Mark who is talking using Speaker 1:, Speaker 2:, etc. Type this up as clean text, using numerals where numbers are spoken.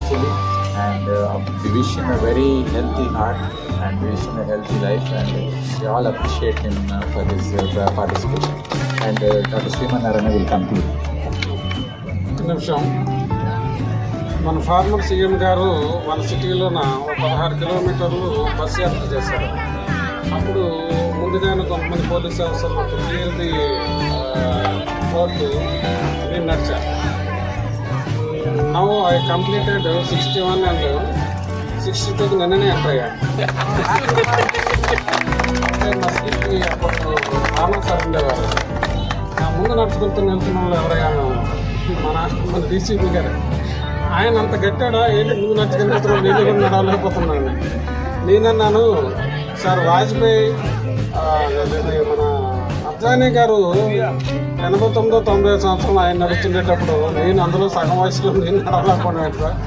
Speaker 1: actually, and we wish him a very healthy heart and we wish him a healthy life, and we all appreciate him for his participation. And Dr. Sriman Narayana will conclude.
Speaker 2: నిమిషం మన former CM గారు మన సిటీలోన 16 కిలోమీటర్లు bus యాత్ర చేశారు. అప్పుడు ముందుగానే కొంతమంది పోలీస్ ఆఫీసర్లు క్లియర్ది కోర్టు నేను నడిచాను. నౌ ఐ కంప్లీటెడ్ 61 అండ్ 62 నిన్ననే ఎంటర్ అయ్యాను. మా సిటీకి అప్పుడు ఫార్మర్ సార్ ఉండేవారు. నా ముందు నడుచుకుంటూ వెళ్తున్న వాళ్ళు ఎవరైనా మన డీసీపీ గారు, ఆయన అంత గట్టాడా ఏంటి నువ్వు నచ్చుకెళ్తున్నావు, నేను కూడా నడవలేకపోతున్నాను. నేనన్నాను, సార్ వాజ్పేయి మన అద్వానీ గారు 89-90 సంవత్సరాలు ఆయన నడుస్తుండేటప్పుడు నేను అందులో సగం వయసులో నేను నడవలేకపోయాను సార్.